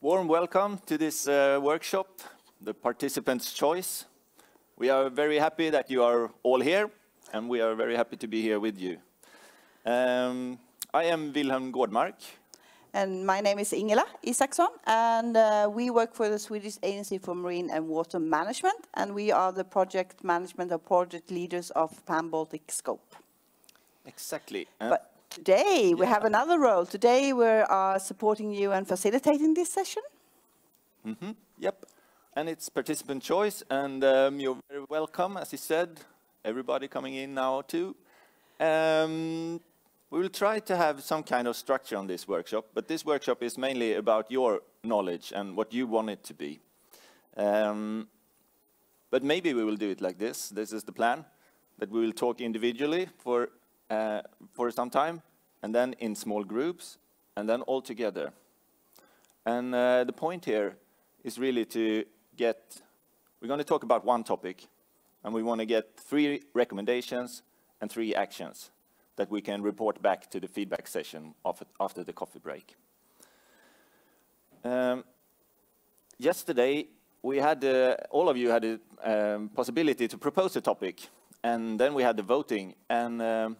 Warm welcome to this workshop, the Participants' Choice. We are very happy that you are all here, and we are very happy to be here with you. I am Wilhelm Gårdmark. And my name is Ingela Isaksson, and we work for the Swedish Agency for Marine and Water Management, and we are the project management or project leaders of Pan-Baltic Scope. Exactly. But today we have another role. Today we are supporting you and facilitating this session. Yep, and it's participant choice, and you're very welcome, as you said, everybody coming in now too. We will try to have some kind of structure on this workshop, but this workshop is mainly about your knowledge and what you want it to be. But maybe we will do it like this. This is the plan, that we will talk individually for some time, and then in small groups, and then all together. And the point here is really to get, we're going to talk about one topic, and we want to get 3 recommendations and 3 actions that we can report back to the feedback session after the coffee break. Yesterday, we had, all of you had a possibility to propose a topic, and then we had the voting, and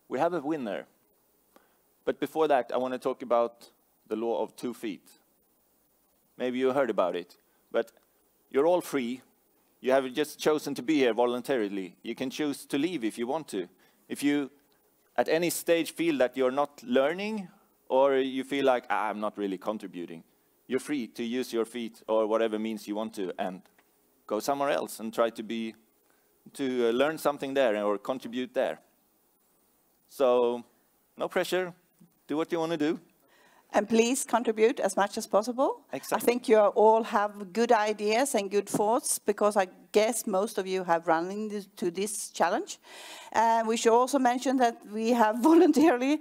we have a winner. But before that, I want to talk about the law of 2 feet. Maybe you heard about it, but you're all free. You have just chosen to be here voluntarily. You can choose to leave if you want to. If you at any stage feel that you're not learning, or you feel like, I'm not really contributing, you're free to use your feet or whatever means you want to and go somewhere else and try to learn something there or contribute there. So, no pressure, do what you want to do. And please contribute as much as possible. Exactly. I think you all have good ideas and good thoughts, because I guess most of you have run into this challenge. We should also mention that we have voluntarily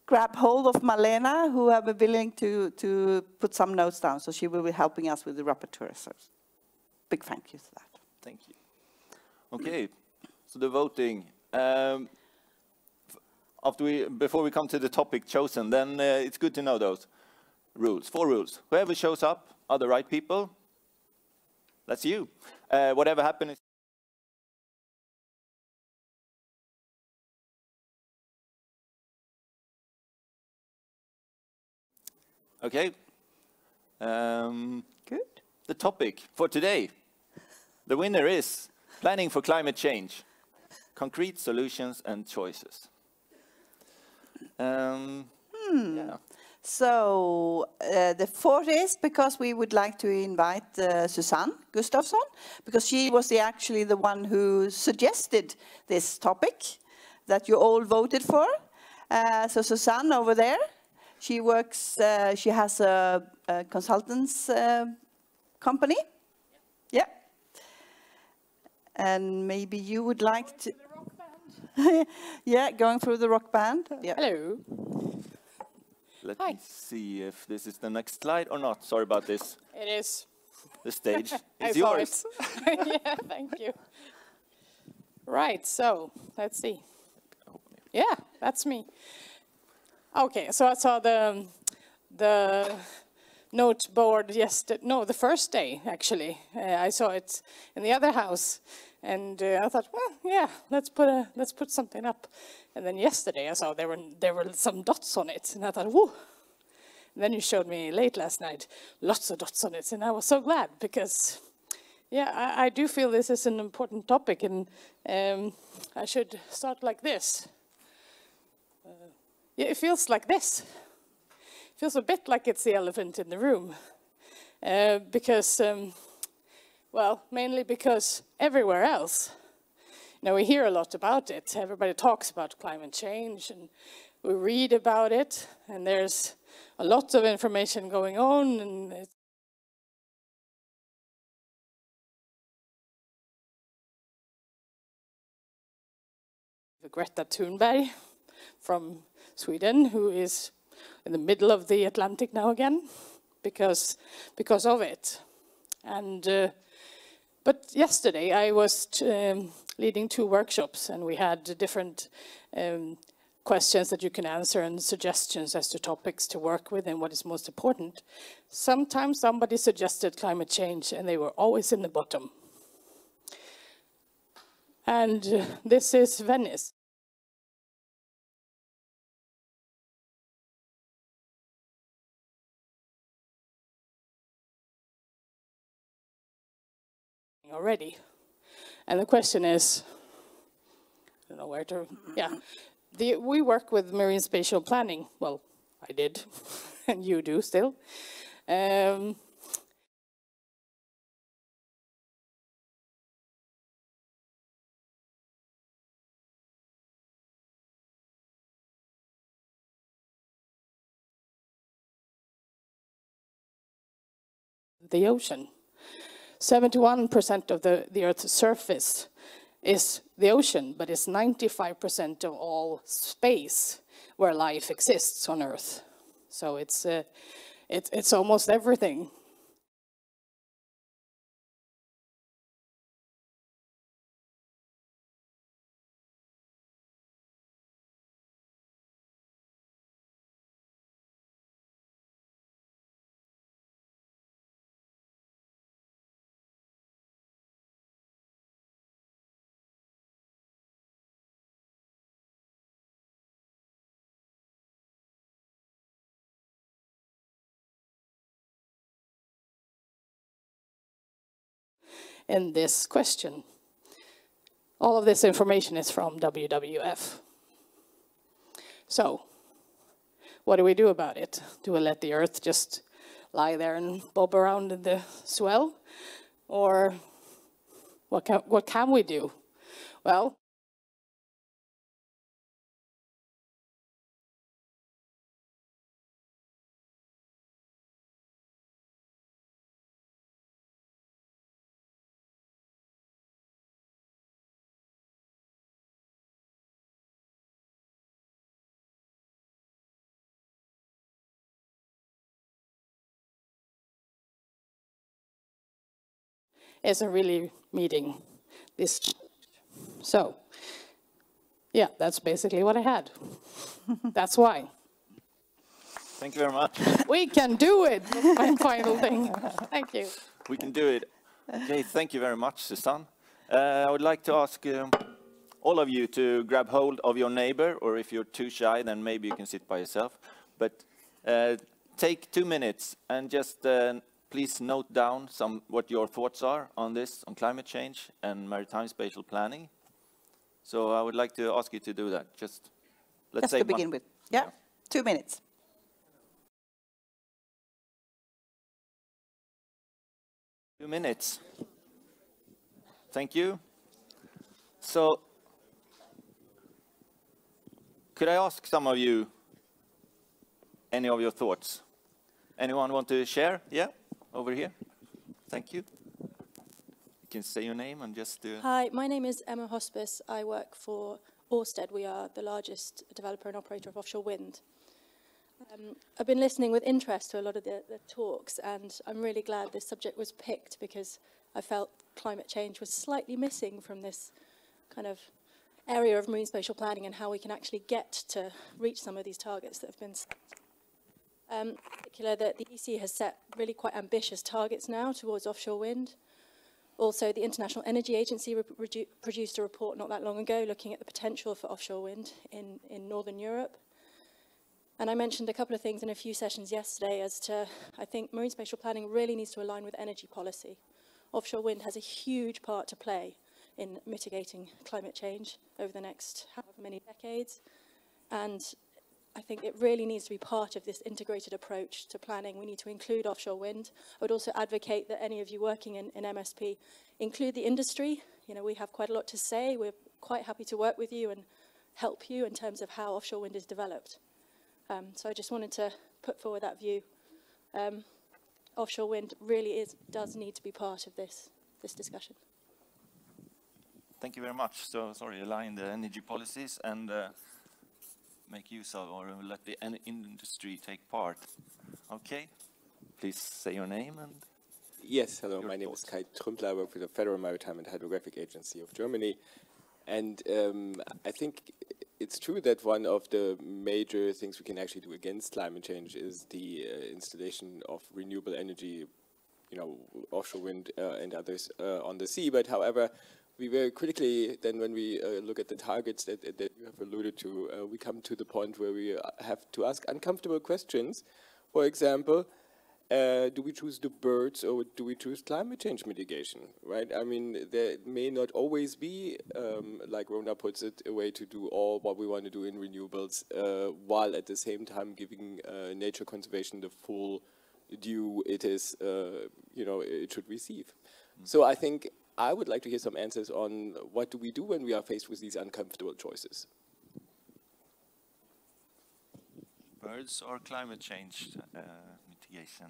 grabbed hold of Malena, who have been willing to put some notes down, so she will be helping us with the rapporteur. So big thank you for that. Thank you. Okay, so the voting. Before we come to the topic chosen, then it's good to know those rules. 4 rules. Whoever shows up are the right people. That's you. Whatever happens. Okay. Good. The topic for today. The winner is Planning for Climate Change. Concrete solutions and choices. Yeah. So the 4th is because we would like to invite Susanne Gustafsson, because she was actually the one who suggested this topic that you all voted for. So Susanne over there, she works, she has a consultants company. Yeah. And maybe you would like to... Yeah, going through the rock band. Yeah. Hello. Let me see if this is the next slide or not. Sorry about this. It is. The stage is yours. Yeah, thank you. Right, so let's see. Yeah, that's me. Okay, so I saw the note board yesterday. No, the first day actually. I saw it in the other house. And I thought, well, yeah, let's put something up. And then yesterday I saw there were some dots on it, and I thought, whoa. And then you showed me late last night lots of dots on it, and I was so glad, because, yeah, I do feel this is an important topic, and I should start like this. Yeah, it feels like this. It feels a bit like it's the elephant in the room, because. Well, mainly because everywhere else, we hear a lot about it. Everybody talks about climate change, and we read about it, and there's a lot of information going on. And Greta Thunberg from Sweden, who is in the middle of the Atlantic now again, because of it. And but yesterday I was leading 2 workshops, and we had different questions that you can answer and suggestions as to topics to work with and what is most important. Sometimes somebody suggested climate change and they were always in the bottom. And this is Venice. Already. And the question is, I don't know where to, yeah. We work with marine spatial planning. Well, I did, and you do still. The ocean. 71% of the Earth's surface is the ocean, but it's 95% of all space where life exists on Earth. So it's almost everything. In this question. All of this information is from WWF. So, what do we do about it? Do we let the Earth just lie there and bob around in the swell? Or what can we do? Well, isn't really meeting this. So, yeah, that's basically what I had. That's why. Thank you very much. We can do it, my final thing. Thank you. We can do it. Okay, thank you very much, Susanne. I would like to ask all of you to grab hold of your neighbor, or if you're too shy, then maybe you can sit by yourself. But take 2 minutes and just please note down what your thoughts are on this, on climate change and maritime spatial planning. So I would like to ask you to do that. Let's say to begin with. Yeah, 2 minutes. Two minutes. Thank you. So, could I ask some of you any of your thoughts? Anyone want to share? Yeah, over here. Thank you. You can say your name and just... Hi, my name is Emma Hospice. I work for Ørsted. We are the largest developer and operator of offshore wind. I've been listening with interest to a lot of the talks, and I'm really glad this subject was picked because I felt climate change was slightly missing from this kind of area of marine spatial planning and how we can actually get to reach some of these targets that have been set. In particular, the EC has set really quite ambitious targets now towards offshore wind. Also, the International Energy Agency produced a report not that long ago looking at the potential for offshore wind in Northern Europe. And I mentioned a couple of things in a few sessions yesterday as to, I think marine spatial planning really needs to align with energy policy. Offshore wind has a huge part to play in mitigating climate change over the next however many decades. And I think it really needs to be part of this integrated approach to planning. We need to include offshore wind. I would also advocate that any of you working in MSP include the industry. You know, we have quite a lot to say. We're quite happy to work with you and help you in terms of how offshore wind is developed. So I just wanted to put forward that view. Offshore wind really does need to be part of this discussion. Thank you very much. So, sorry, align the energy policies and make use of, or let the industry take part. Okay, please say your name and... Yes, hello, my name is Kai Trümpler. I work for the Federal Maritime and Hydrographic Agency of Germany. And I think it's true that one of the major things we can actually do against climate change is the installation of renewable energy, offshore wind and others on the sea. But however, we very critically, then when we look at the targets that you have alluded to, we come to the point where we have to ask uncomfortable questions. For example, do we choose the birds or do we choose climate change mitigation, right? I mean, there may not always be, like Rona puts it, a way to do all what we want to do in renewables, while at the same time giving nature conservation the full due it is, it should receive. So I think I would like to hear some answers on what do we do when we are faced with these uncomfortable choices. Birds or climate change mitigation?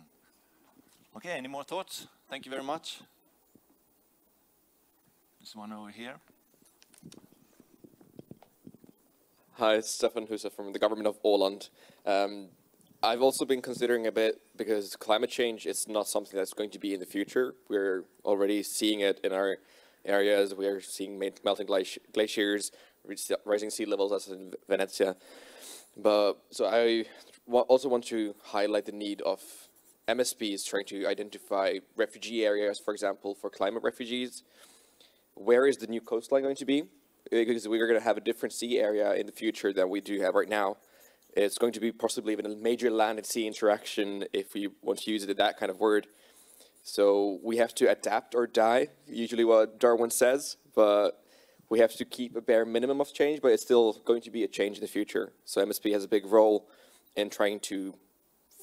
Okay, any more thoughts? Thank you very much. There's one over here. Hi, it's Stefan Husa from the government of Åland. I've also been considering a bit, because climate change is not something that's going to be in the future. We're already seeing it in our areas. We are seeing melting glaciers, rising sea levels as in Venezia. So I also want to highlight the need of MSPs trying to identify refugee areas, for example, for climate refugees. Where is the new coastline going to be? Because we're going to have a different sea area in the future than we do have right now. It's going to be possibly even a major land and sea interaction, if we want to use it that kind of word. So we have to adapt or die, usually what Darwin says, but we have to keep a bare minimum of change, but it's still going to be a change in the future. So MSP has a big role in trying to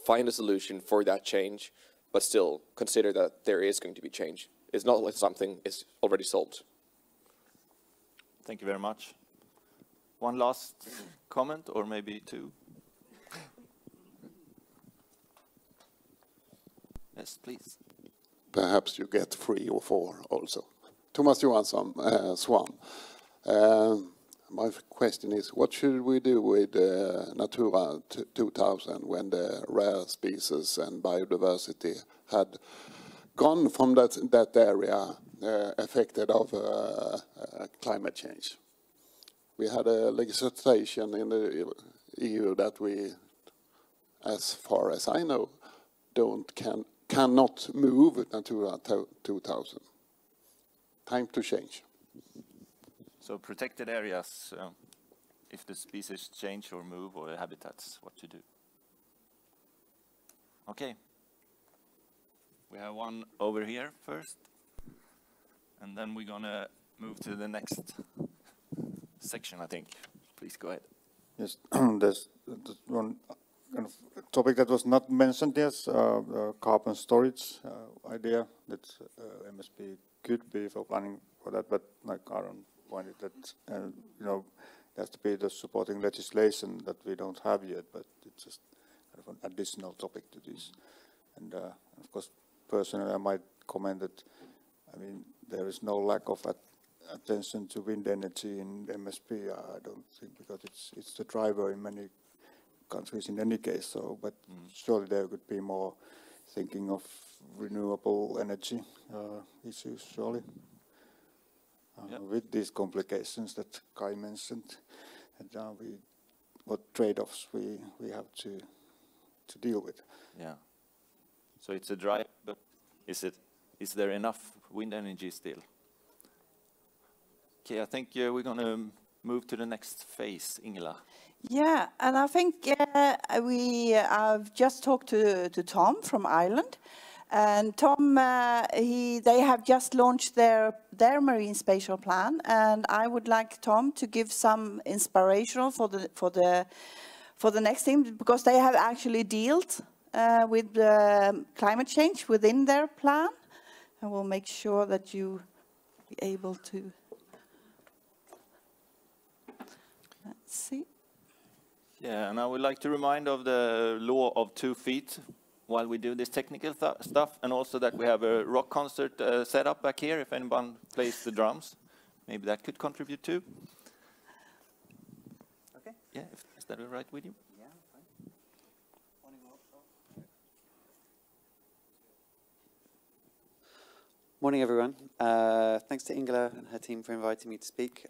find a solution for that change, but still consider that there is going to be change. It's not like something is already solved. Thank you very much. One last comment, or maybe two? Yes, please. Perhaps you get 3 or 4 also. Thomas Johansson, Swan. My question is, what should we do with Natura 2000 when the rare species and biodiversity had gone from that area affected of climate change? We had a legislation in the EU that we, as far as I know, cannot move Natura 2000. Time to change. So protected areas, if the species change or move, or habitats, what to do. Okay. We have one over here first, and then we're gonna move to the next section, I think. Please go ahead. Yes, there's one kind of topic that was not mentioned, yes, carbon storage idea that MSP could be for planning for that, but like Aaron pointed that, there has to be the supporting legislation that we don't have yet, but it's just kind of an additional topic to this. And of course, personally, I might comment that, I mean, there is no lack of attention to wind energy in MSP. I don't think, because it's the driver in many countries in any case. So, but surely there could be more thinking of renewable energy issues, surely, with these complications that Kai mentioned, and what trade-offs we have to deal with. Yeah. So it's a drive, but is there enough wind energy still? Okay, I think we're going to move to the next phase, Ingela. Yeah, and I think I've just talked to Tom from Ireland, and Tom, they have just launched their marine spatial plan, and I would like Tom to give some inspirational for the next thing, because they have actually dealt with climate change within their plan, and we'll make sure that you be able to. Let's see. Yeah, and I would like to remind of the law of 2 feet while we do this technical stuff, and also that we have a rock concert set up back here if anyone plays the drums. Maybe that could contribute too. Okay. Yeah, is that all right with you? Yeah, fine. Morning, everyone. Thanks to Ingela and her team for inviting me to speak.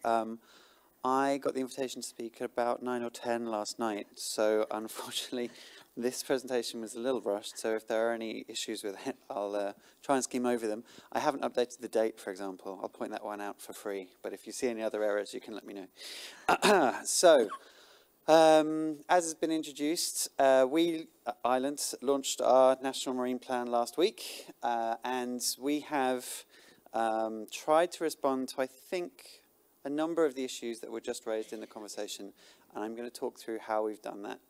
I got the invitation to speak at about 9 or 10 last night, so unfortunately this presentation was a little rushed, so if there are any issues with it, I'll try and skim over them. I haven't updated the date, for example. I'll point that one out for free, but if you see any other errors, you can let me know. So, as has been introduced, we, Ireland, launched our National Marine Plan last week, and we have tried to respond to, I think, a number of the issues that were just raised in the conversation, and I'm going to talk through how we've done that.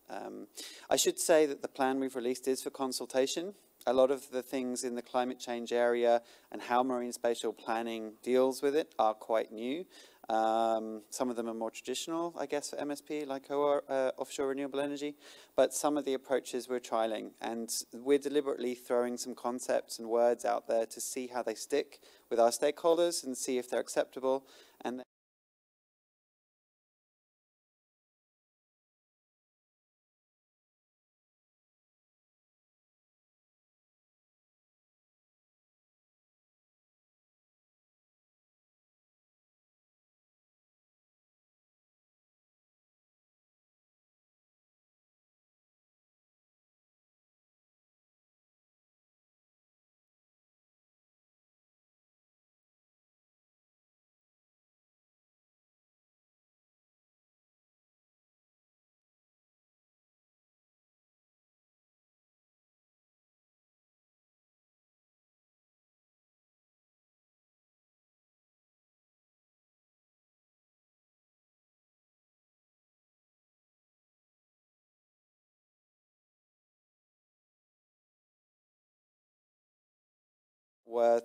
I should say that the plan we've released is for consultation. A lot of the things in the climate change area and how marine spatial planning deals with it are quite new. Some of them are more traditional, I guess, for MSP, like offshore renewable energy, but some of the approaches we're trialing, and we're deliberately throwing some concepts and words out there to see how they stick with our stakeholders and see if they're acceptable. And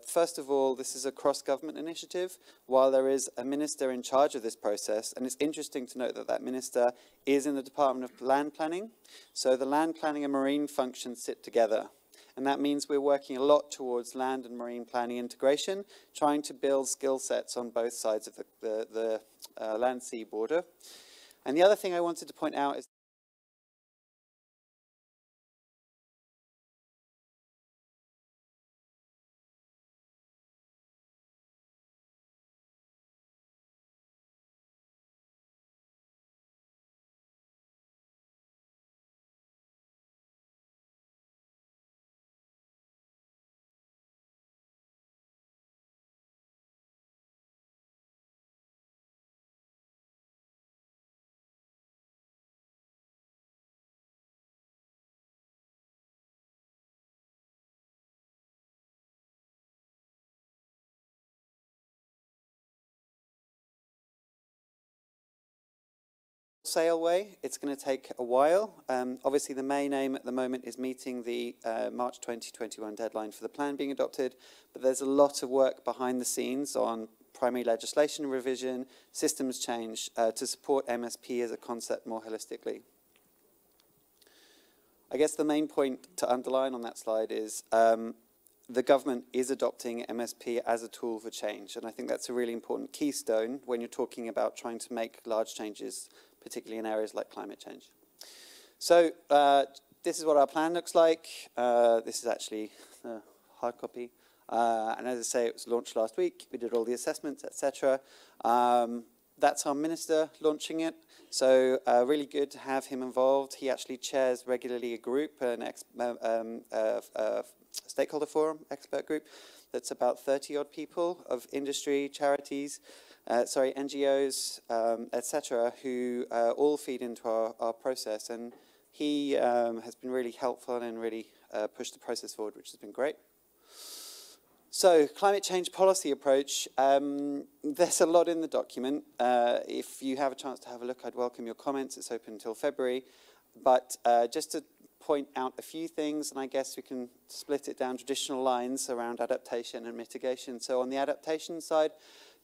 first of all, this is a cross-government initiative, while there is a minister in charge of this process, and it's interesting to note that that minister is in the Department of Land Planning. So the land planning and marine functions sit together. And that means we're working a lot towards land and marine planning integration, trying to build skill sets on both sides of the land-sea border. And the other thing I wanted to point out is sailway. It's going to take a while. Obviously, the main aim at the moment is meeting the March 2021 deadline for the plan being adopted, but there's a lot of work behind the scenes on primary legislation revision, systems change to support MSP as a concept more holistically. I guess the main point to underline on that slide is the government is adopting MSP as a tool for change, and I think that's a really important keystone when you're talking about trying to make large changes, particularly in areas like climate change. So this is what our plan looks like. This is actually a hard copy. And as I say, it was launched last week. We did all the assessments, etc. That's our minister launching it. So really good to have him involved. He actually chairs regularly a group, stakeholder forum, expert group, that's about 30-odd people of industry, charities, NGOs, etc., who all feed into our process. And he has been really helpful and really pushed the process forward, which has been great. So, climate change policy approach, there's a lot in the document. If you have a chance to have a look, I'd welcome your comments. It's open until February. But just to point out a few things, and I guess we can split it down traditional lines around adaptation and mitigation. So on the adaptation side,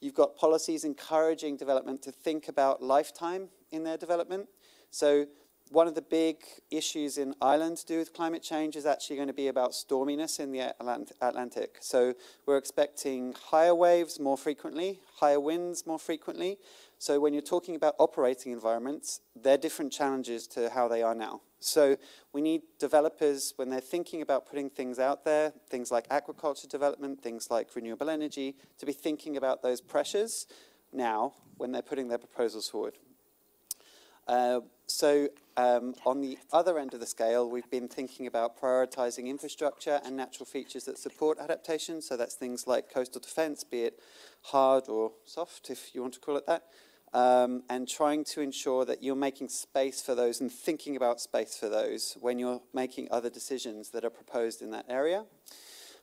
you've got policies encouraging development to think about lifetime in their development. So one of the big issues in Ireland to do with climate change is actually going to be about storminess in the Atlantic. So we're expecting higher waves more frequently, higher winds more frequently. So when you're talking about operating environments, there are different challenges to how they are now. So we need developers, when they're thinking about putting things out there, things like aquaculture development, things like renewable energy, to be thinking about those pressures, now when they're putting their proposals forward. On the other end of the scale, we've been thinking about prioritizing infrastructure and natural features that support adaptation. So that's things like coastal defense, be it hard or soft, if you want to call it that, and trying to ensure that you're making space for those and thinking about space for those when you're making other decisions that are proposed in that area.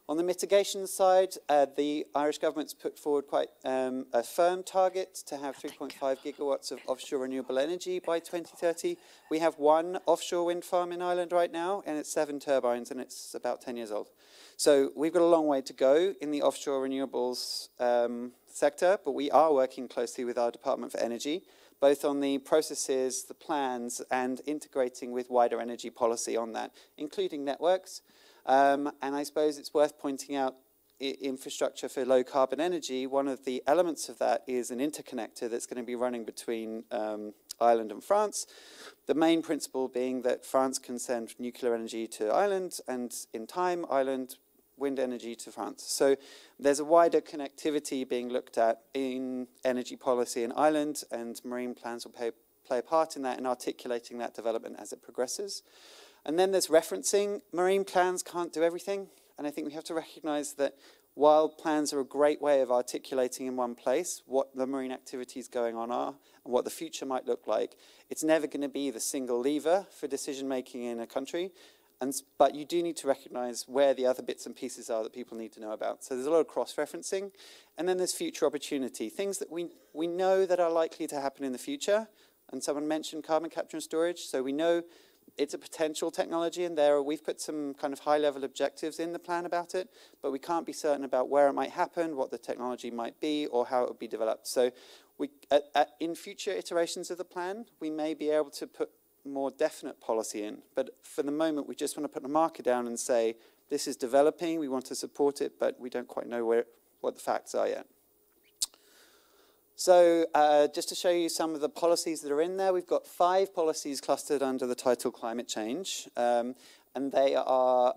On the mitigation side, the Irish government's put forward quite a firm target to have 3.5 gigawatts of offshore renewable energy by 2030. We have one offshore wind farm in Ireland right now, and it's 7 turbines, and it's about 10 years old. So we've got a long way to go in the offshore renewables sector, but we are working closely with our Department for Energy, both on the processes, the plans, and integrating with wider energy policy on that, including networks. And I suppose it's worth pointing out infrastructure for low carbon energy. One of the elements of that is an interconnector that's going to be running between Ireland and France. The main principle being that France can send nuclear energy to Ireland, and in time, Ireland wind energy to France. So there's a wider connectivity being looked at in energy policy in Ireland, and marine plans will play a part in that and articulating that development as it progresses. And then there's referencing. Marine plans can't do everything, and I think we have to recognize that while plans are a great way of articulating in one place what the marine activities going on are and what the future might look like, it's never going to be the single lever for decision making in a country. But you do need to recognize where the other bits and pieces are that people need to know about. So there's a lot of cross-referencing. And then there's future opportunity, things that we know that are likely to happen in the future. And someone mentioned carbon capture and storage. So we know it's a potential technology, and there we've put some kind of high-level objectives in the plan about it, but we can't be certain about where it might happen, what the technology might be, or how it would be developed. So in future iterations of the plan, we may be able to put more definite policy in, but for the moment we just want to put a marker down and say this is developing, we want to support it, but we don't quite know what the facts are yet. So just to show you some of the policies that are in there, we've got 5 policies clustered under the title Climate Change, and they are,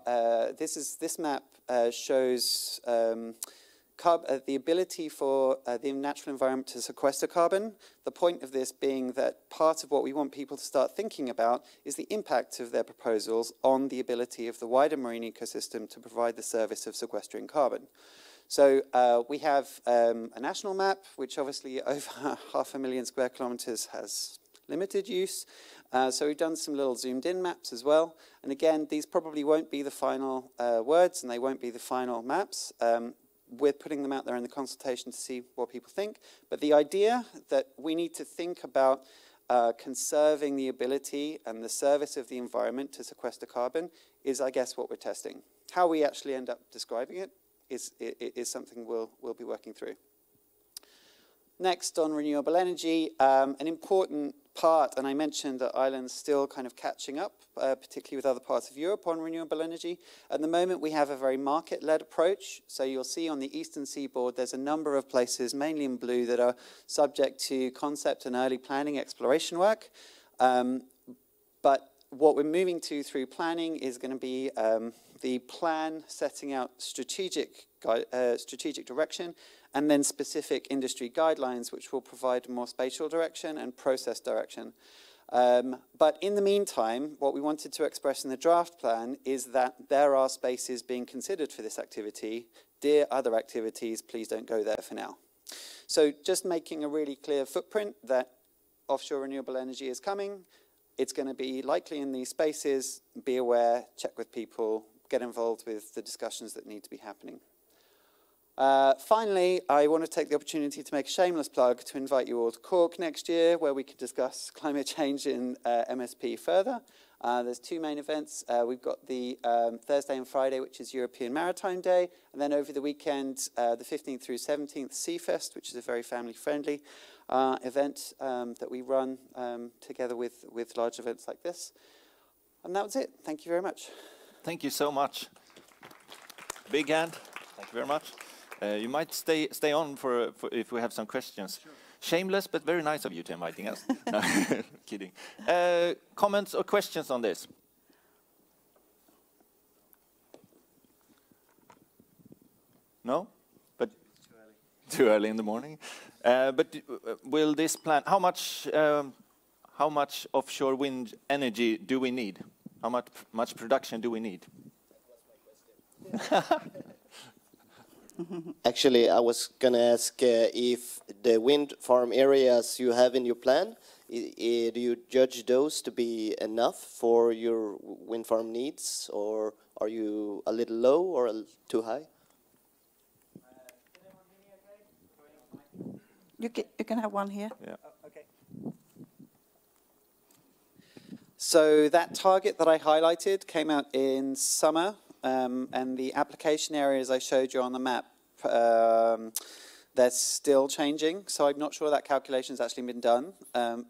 this map shows the ability for the natural environment to sequester carbon. The point of this being that part of what we want people to start thinking about is the impact of their proposals on the ability of the wider marine ecosystem to provide the service of sequestering carbon. So we have a national map, which obviously over 500,000 square kilometers has limited use. So we've done some little zoomed in maps as well. And again, these probably won't be the final words, and they won't be the final maps. We're putting them out there in the consultation to see what people think. But the idea that we need to think about conserving the ability and the service of the environment to sequester carbon is, I guess, what we're testing. How we actually end up describing it is something we'll be working through. Next, on renewable energy, an important part, and I mentioned that Ireland's still kind of catching up, particularly with other parts of Europe on renewable energy. At the moment, we have a very market-led approach. So you'll see on the eastern seaboard, there's a number of places, mainly in blue, that are subject to concept and early planning exploration work. But what we're moving to through planning is going to be the plan setting out strategic direction, and then specific industry guidelines which will provide more spatial direction and process direction. But in the meantime, what we wanted to express in the draft plan is that there are spaces being considered for this activity. Dear other activities, please don't go there for now. So just making a really clear footprint that offshore renewable energy is coming. It's going to be likely in these spaces. Be aware, check with people, get involved with the discussions that need to be happening. Finally, I want to take the opportunity to make a shameless plug to invite you all to Cork next year, where we could discuss climate change in MSP further. There's 2 main events. We've got the Thursday and Friday, which is European Maritime Day, and then over the weekend, the 15th through 17th, Seafest, which is a very family-friendly event that we run together with large events like this. And that was it. Thank you very much. Thank you so much. Big hand. Thank you very much. You might stay on for if we have some questions. Sure. Shameless, but very nice of you to inviting us. No, kidding. Comments or questions on this? No? But too early in the morning. But will this plan? How much offshore wind energy do we need? How much production do we need? Actually, I was going to ask if the wind farm areas you have in your plan, do you judge those to be enough for your wind farm needs, or are you a little low or too high? You can have one here. Yeah. Okay. So that target that I highlighted came out in summer, and the application areas I showed you on the map, they're still changing. So I'm not sure that calculation's actually been done, so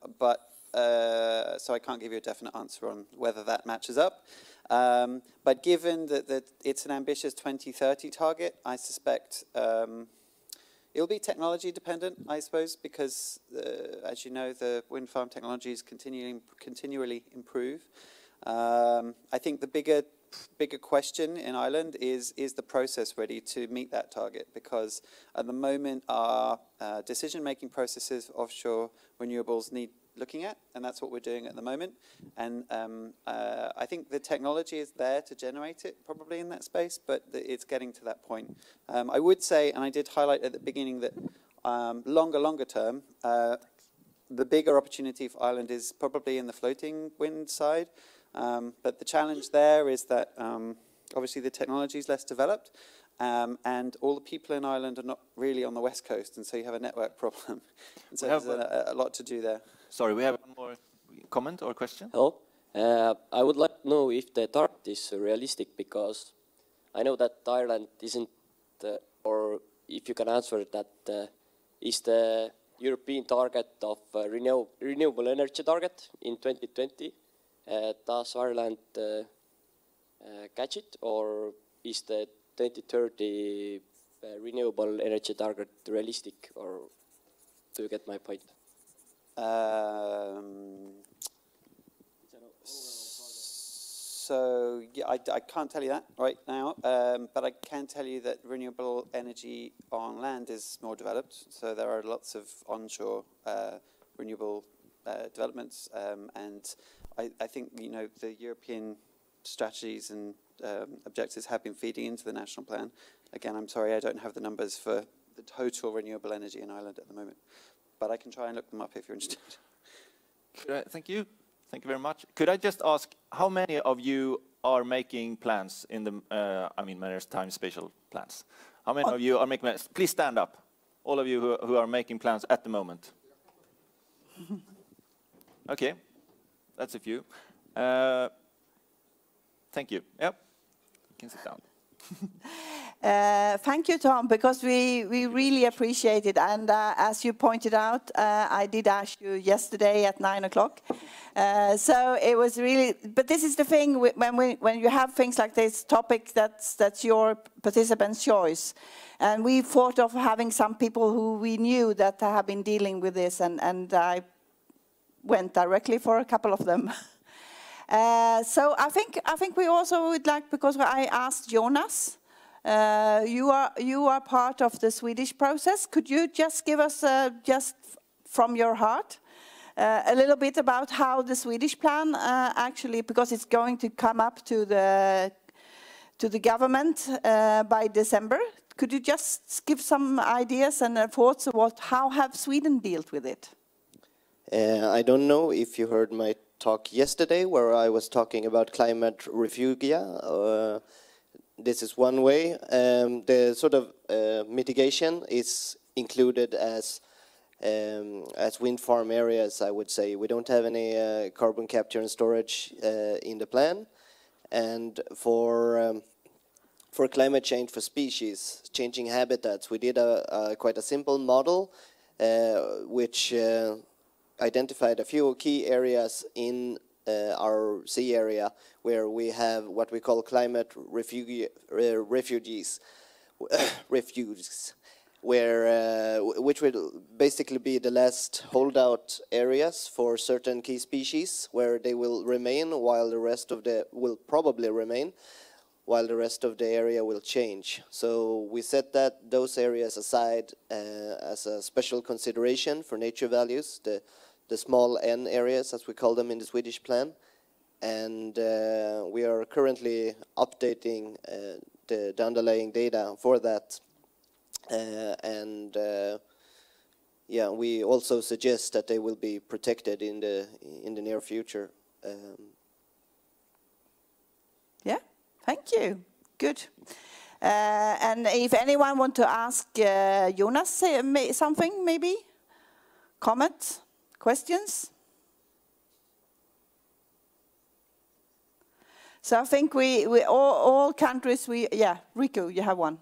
I can't give you a definite answer on whether that matches up. But given that it's an ambitious 2030 target, I suspect it'll be technology dependent, I suppose, because as you know, the wind farm technologies continually improve. I think the bigger question in Ireland is the process ready to meet that target? Because at the moment, our decision-making processes offshore renewables need looking at, and that's what we're doing at the moment. And I think the technology is there to generate it, probably in that space, but it's getting to that point. I would say, and I did highlight at the beginning, that longer term, the bigger opportunity for Ireland is probably in the floating wind side. But the challenge there is that obviously the technology is less developed, and all the people in Ireland are not really on the west coast, and so you have a network problem. And so there's a lot to do there. Sorry, we have one more comment or question? Hello. I would like to know if the target is realistic, because I know that Ireland isn't, or if you can answer that, is the European target of renewable energy target in 2020, does Ireland catch it, or is the 2030 renewable energy target realistic, or do you get my point? So yeah, I can't tell you that right now, but I can tell you that renewable energy on land is more developed. So there are lots of onshore renewable developments, and I think the European strategies and objectives have been feeding into the national plan. Again, I'm sorry, I don't have the numbers for the total renewable energy in Ireland at the moment, but I can try and look them up if you're interested. Thank you. Thank you very much. Could I just ask, how many of you are making plans in the, maritime spatial plans? How many of you are making plans? Please stand up. All of you who are making plans at the moment. Okay, that's a few. Thank you. Yep, you can sit down. Thank you, Tom, because we really appreciate it. And as you pointed out, I did ask you yesterday at 9 o'clock. So it was really, but this is the thing, when you have things like this topic, that's your participant's choice. And we thought of having some people who we knew that have been dealing with this, and I went directly for a couple of them. So I think we also would like, because I asked Jonas, you are part of the Swedish process. Could you just give us, just from your heart, a little bit about how the Swedish plan actually, because it's going to come up to the government by December. Could you just give some ideas and thoughts about how have Sweden dealt with it? I don't know if you heard my talk yesterday, where I was talking about climate refugia. This is one way. The sort of mitigation is included as wind farm areas, I would say. We don't have any carbon capture and storage in the plan. And for climate change, for species, changing habitats, we did quite a simple model which identified a few key areas in our sea area where we have what we call climate refugees, which will basically be the last holdout areas for certain key species, where they will remain while the rest of the will probably remain, while the rest of the area will change. So we set those areas aside as a special consideration for nature values, the small N areas, as we call them in the Swedish plan. And we are currently updating the underlying data for that. Yeah, we also suggest that they will be protected in the near future. Yeah, thank you. Good. And if anyone want to ask Jonas something, maybe? Comments? Questions? So I think we all countries, yeah, Riku, you have one.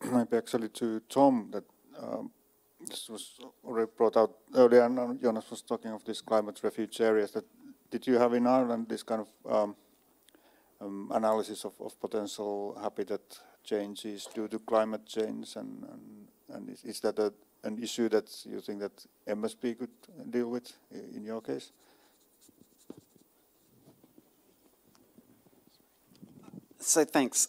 Maybe actually to Tom, that this was already brought out earlier, and Jonas was talking of these climate refuge areas. That did you have in Ireland this kind of analysis of potential habitat changes due to climate change, and is that an issue that you think that MSP could deal with in your case? So thanks.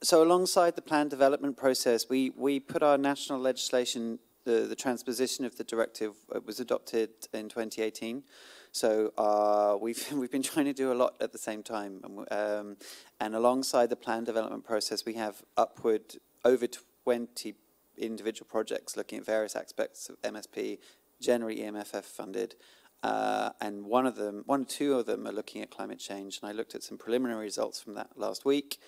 So alongside the plan development process, we put our national legislation, the transposition of the directive was adopted in 2018. So we've been trying to do a lot at the same time. And alongside the plan development process, we have over 20 individual projects looking at various aspects of MSP, generally EMFF funded. And two of them are looking at climate change. And I looked at some preliminary results from that last week.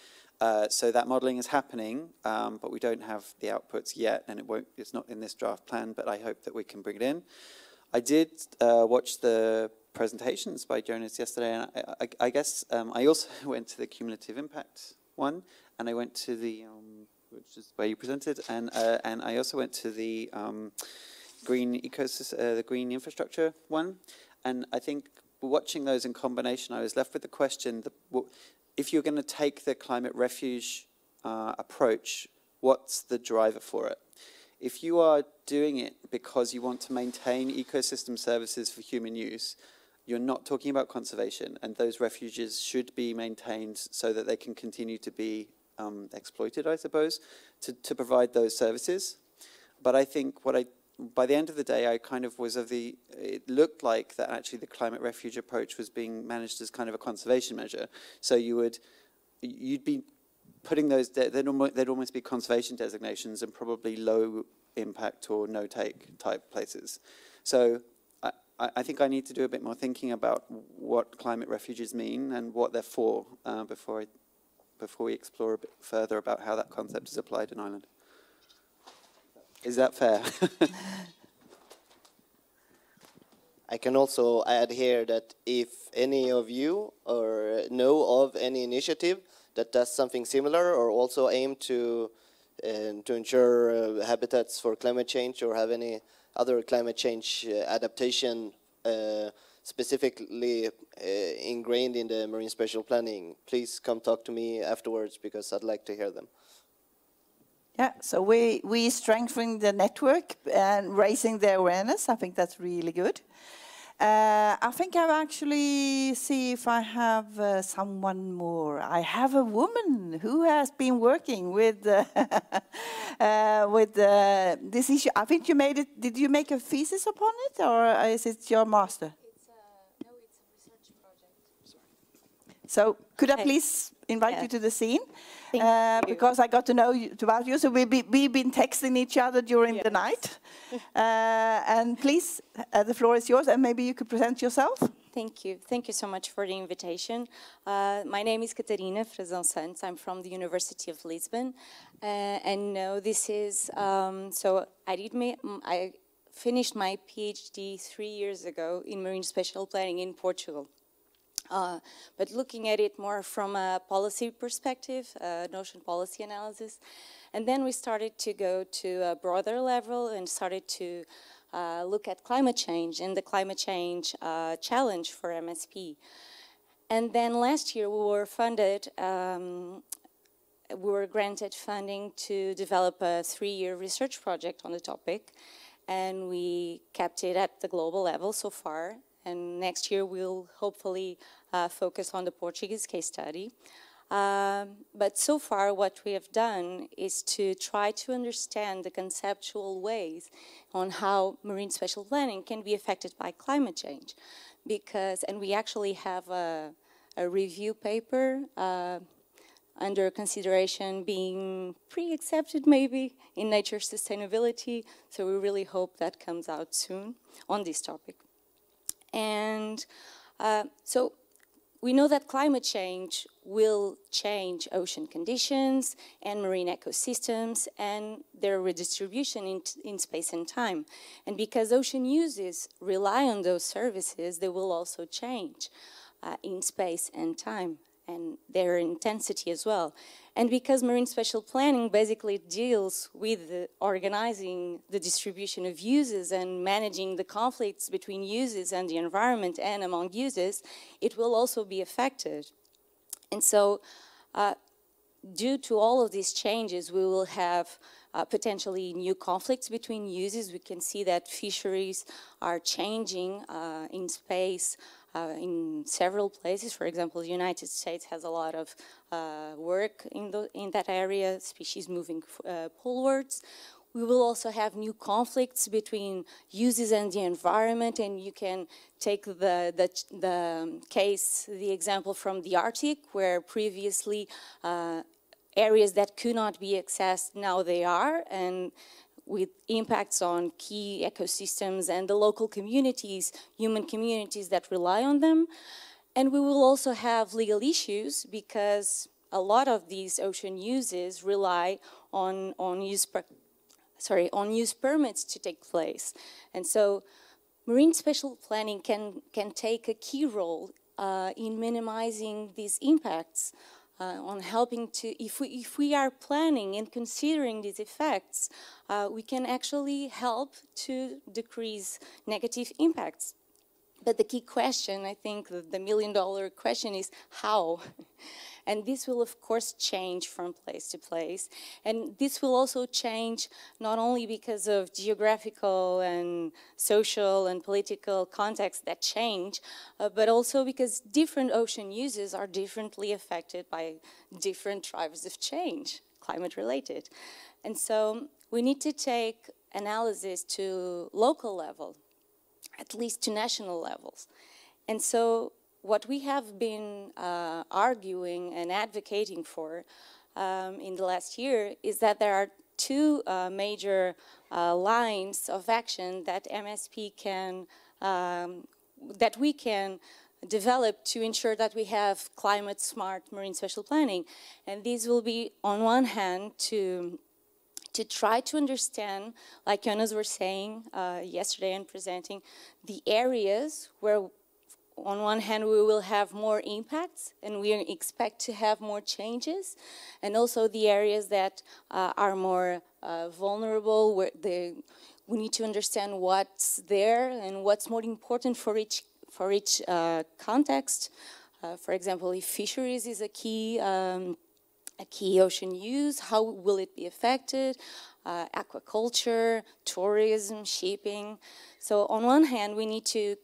So that modelling is happening, but we don't have the outputs yet, and it's not in this draft plan, but I hope that we can bring it in. I did watch the presentations by Jonas yesterday, and I guess I also went to the cumulative impact one, and I went to the, which is where you presented, and I also went to the green ecosystem, the green infrastructure one, and I think watching those in combination, I was left with the question, if you're going to take the climate refuge approach, what's the driver for it? If you are doing it because you want to maintain ecosystem services for human use, you're not talking about conservation, and those refuges should be maintained so that they can continue to be exploited, I suppose, to provide those services. But I think by the end of the day, I kind of was it looked like that actually the climate refuge approach was being managed as kind of a conservation measure. So you'd be putting those, they'd almost be conservation designations and probably low impact or no take type places. So I think I need to do a bit more thinking about what climate refuges mean and what they're for before we explore a bit further about how that concept is applied in Ireland. Is that fair? I can also add here that if any of you know of any initiative that does something similar or also aim to ensure habitats for climate change or have any other climate change adaptation specifically ingrained in the marine spatial planning, please come talk to me afterwards because I'd like to hear them. Yeah, so we strengthening the network and raising the awareness. I think that's really good. I think I'll actually see if I have someone more. I have a woman who has been working with this issue. I think you made it. Did you make a thesis upon it, or is it your master? No, it's a research project. Sorry. So could I please invite you to the scene? Because I got to know about you, so we've been texting each other during the night. And please, the floor is yours, and maybe you could present yourself. Thank you. Thank you so much for the invitation. My name is Catarina Frazão Santos. I'm from the University of Lisbon. And no, this is, so I finished my PhD 3 years ago in marine spatial planning in Portugal. But looking at it more from a policy perspective, ocean policy analysis. And then we started to go to a broader level and started to look at climate change and the climate change challenge for MSP. And then last year we were funded, we were granted funding to develop a 3-year research project on the topic. And we kept it at the global level so far. And next year we'll hopefully focus on the Portuguese case study. But so far what we have done is to try to understand the conceptual ways on how marine spatial planning can be affected by climate change. And we actually have a review paper under consideration being pre-accepted maybe in Nature Sustainability. So we really hope that comes out soon on this topic. And so we know that climate change will change ocean conditions and marine ecosystems and their redistribution in space and time. And because ocean uses rely on those services, they will also change in space and time, and their intensity as well. And because marine spatial planning basically deals with organizing the distribution of uses and managing the conflicts between uses and the environment and among uses, it will also be affected. And so, due to all of these changes, we will have potentially new conflicts between uses. We can see that fisheries are changing in space in several places. For example, the United States has a lot of work in that area, species moving polewards. We will also have new conflicts between uses and the environment, and you can take the example from the Arctic, where previously areas that could not be accessed, now they are, and with impacts on key ecosystems and the local communities, human communities that rely on them. And we will also have legal issues because a lot of these ocean uses rely on use permits to take place. And so marine spatial planning can take a key role in minimizing these impacts, on helping to, if we are planning and considering these effects, we can actually help to decrease negative impacts. But the key question, I think, the million-dollar question is how? And this will, of course, change from place to place. And this will also change not only because of geographical and social and political contexts that change, but also because different ocean uses are differently affected by different drivers of change, climate-related. And so we need to take analysis to local level, at least to national levels. And so what we have been arguing and advocating for in the last year is that there are two major lines of action that MSP can, that we can develop to ensure that we have climate-smart marine spatial planning. And these will be, on one hand, to try to understand, like Jonas was saying yesterday and presenting, the areas where on one hand, we will have more impacts and we expect to have more changes, and also the areas that are more vulnerable, where we need to understand what's there and what's more important for each context. For example, if fisheries is a key ocean use, how will it be affected? Aquaculture, tourism, shipping. So on one hand, we need to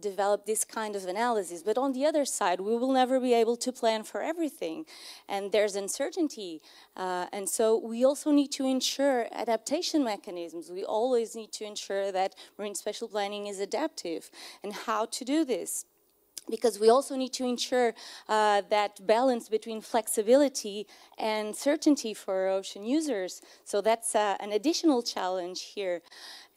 develop this kind of analysis, but on the other side, we will never be able to plan for everything, and there's uncertainty, and so we also need to ensure adaptation mechanisms. We always need to ensure that marine spatial planning is adaptive, and how to do this, because we also need to ensure that balance between flexibility and certainty for ocean users. So that's an additional challenge here.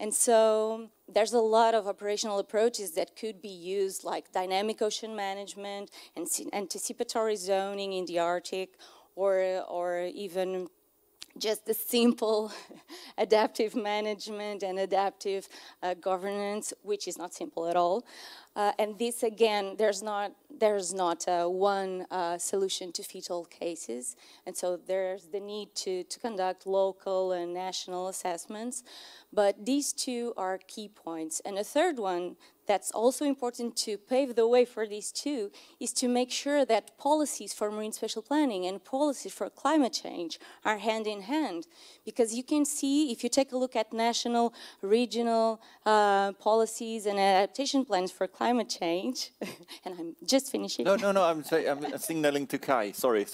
And so there's a lot of operational approaches that could be used, like dynamic ocean management and anticipatory zoning in the Arctic, or even just the simple adaptive management and adaptive governance, which is not simple at all. And this, again, there's not one solution to fit all cases. And so there's the need to conduct local and national assessments. But these two are key points. And a third one that's also important to pave the way for these two is to make sure that policies for marine spatial planning and policies for climate change are hand in hand. Because you can see, if you take a look at national, regional policies and adaptation plans for climate change, and I'm just finishing. No, I'm signaling to Kai. Sorry.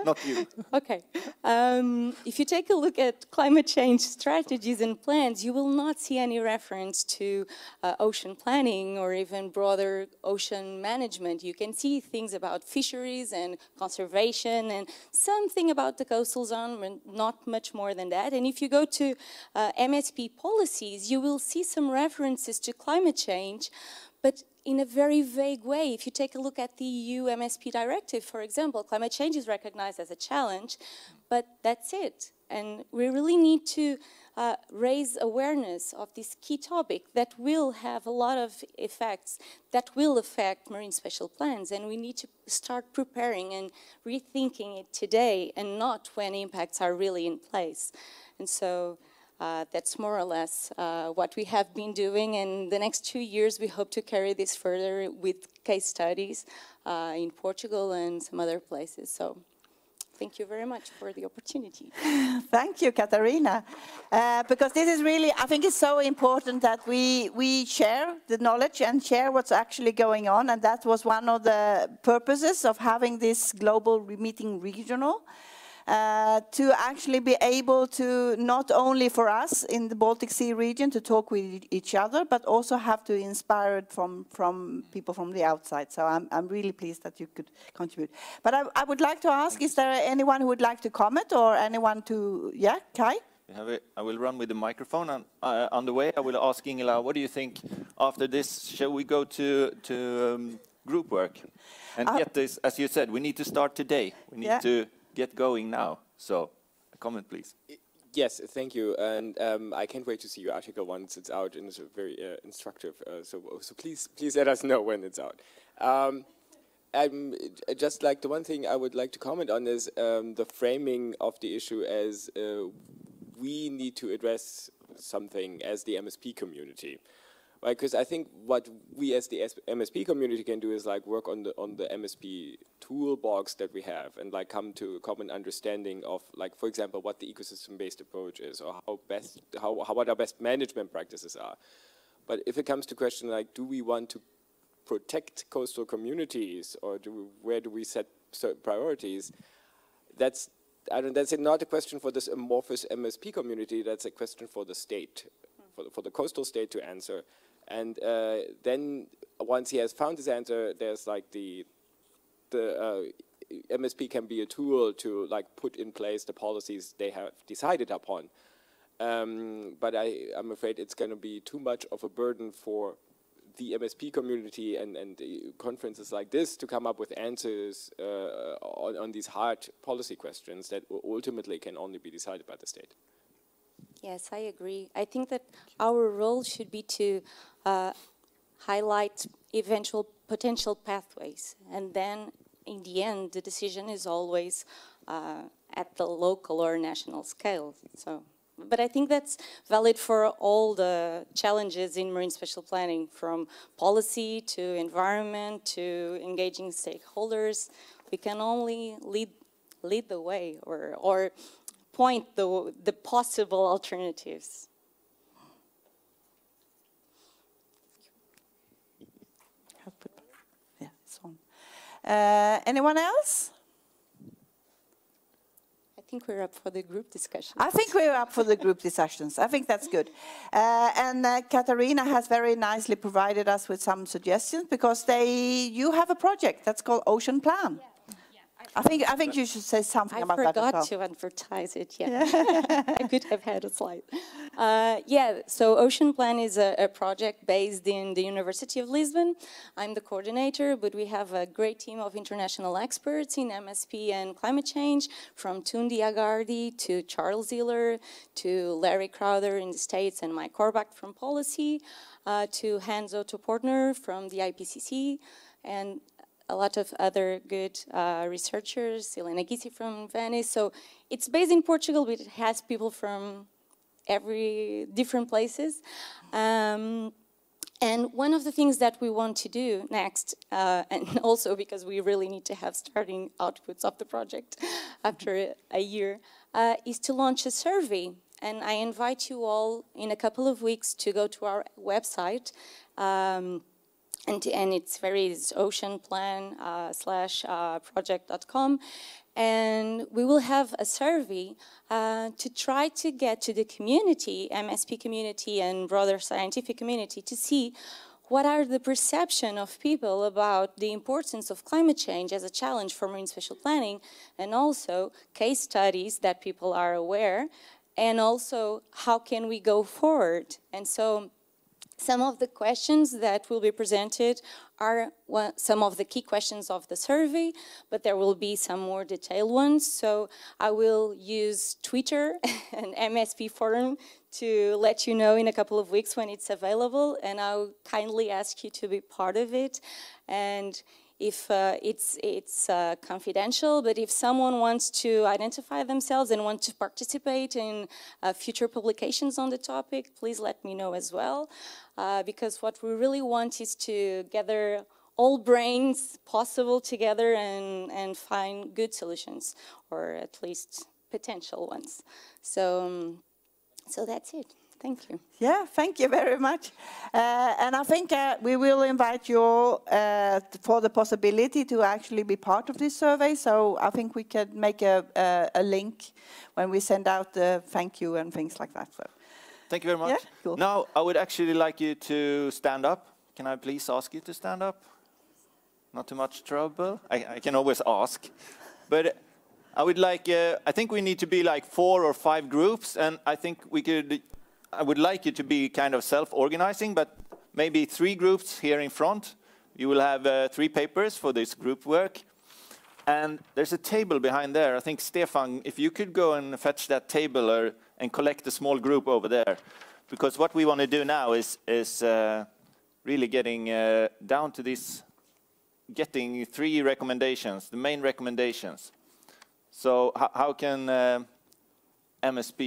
Not you. Okay. If you take a look at climate change strategies and plans, you will not see any reference to ocean planning or even broader ocean management. You can see things about fisheries and conservation and something about the coastal zone, but not much more than that. And if you go to MSP policies, you will see some references to climate change, but in a very vague way. If you take a look at the EU MSP directive, for example, climate change is recognized as a challenge, but that's it. And we really need to raise awareness of this key topic that will have a lot of effects that will affect marine spatial plans. And we need to start preparing and rethinking it today and not when impacts are really in place. And so that's more or less what we have been doing. And the next 2 years, we hope to carry this further with case studies in Portugal and some other places. So thank you very much for the opportunity. Thank you, Katarina. Because this is really, I think it's so important that we share the knowledge and share what's actually going on. And that was one of the purposes of having this global meeting regional. To actually be able to, not only for us in the Baltic Sea region to talk with each other, but also have to inspire it from people from the outside. So I'm really pleased that you could contribute. But I would like to ask, is there anyone who would like to comment or anyone to, yeah, Kai? I will run with the microphone and on the way I will ask Ingela, what do you think after this? Shall we go to group work? And get this, as you said, we need to start today. We need to get going now. So, a comment, please. Yes, thank you. And I can't wait to see your article once it's out, and it's very instructive. So please let us know when it's out. Just like the one thing I would like to comment on is the framing of the issue as we need to address something as the MSP community. Right, because I think what we as the MSP community can do is like work on the MSP toolbox that we have and like come to a common understanding of like, for example, what the ecosystem-based approach is or what our best management practices are. But if it comes to question like, do we want to protect coastal communities or where do we set certain priorities? That's not a question for this amorphous MSP community. That's a question for the state, for the coastal state to answer. And then once he has found his answer, there's like the MSP can be a tool to like put in place the policies they have decided upon. But I'm afraid it's going to be too much of a burden for the MSP community and conferences like this to come up with answers on these hard policy questions that ultimately can only be decided by the state. Yes, I agree. I think that our role should be to highlight eventual potential pathways. And then, in the end, the decision is always at the local or national scale. So, but I think that's valid for all the challenges in marine spatial planning, from policy to environment to engaging stakeholders. We can only lead the way or point the possible alternatives. Yeah, it's on. Anyone else? I think we're up for the group discussion. I think we're up for the group discussions. I think that's good. And Katarina has very nicely provided us with some suggestions because you have a project that's called Ocean Plan. Yeah. I think you should say something about that as well. I forgot to advertise it, yeah. I could have had a slide. So Ocean Plan is a project based in the University of Lisbon. I'm the coordinator, but we have a great team of international experts in MSP and climate change, from Tundi Agardi to Charles Ziller to Larry Crowther in the States and Mike Korbach from Policy, to Hans Otto Portner from the IPCC, and a lot of other good researchers, Helena Gissi from Venice. So it's based in Portugal, but it has people from every different places. And And one of the things that we want to do next, and also because we really need to have starting outputs of the project after a year, is to launch a survey. And I invite you all in a couple of weeks to go to our website. And it's oceanplan/project.com. And we will have a survey to try to get to the community, MSP community and broader scientific community, to see what are the perception of people about the importance of climate change as a challenge for marine spatial planning, and also case studies that people are aware, and also how can we go forward. And so some of the questions that will be presented are some of the key questions of the survey, but there will be some more detailed ones. So I will use Twitter and MSPforum to let you know in a couple of weeks when it's available, and I'll kindly ask you to be part of it. And if it's confidential, but if someone wants to identify themselves and want to participate in future publications on the topic, please let me know as well. Because what we really want is to gather all brains possible together and find good solutions, or at least potential ones. So that's it. Thank you. Yeah, thank you very much. And I think we will invite you all for the possibility to actually be part of this survey. So I think we can make a link when we send out the thank you and things like that. So. Thank you very much. Yeah, cool. Now, I would actually like you to stand up. Can I please ask you to stand up? Not too much trouble. I can always ask. But I would like, I think we need to be like 4 or 5 groups, and I think I would like you to be kind of self-organizing, but maybe 3 groups here in front. You will have 3 papers for this group work. And there's a table behind there. I think, Stefan, if you could go and fetch that table and collect a small group over there. Because what we want to do now is really getting down to this, getting 3 recommendations, the main recommendations. So how can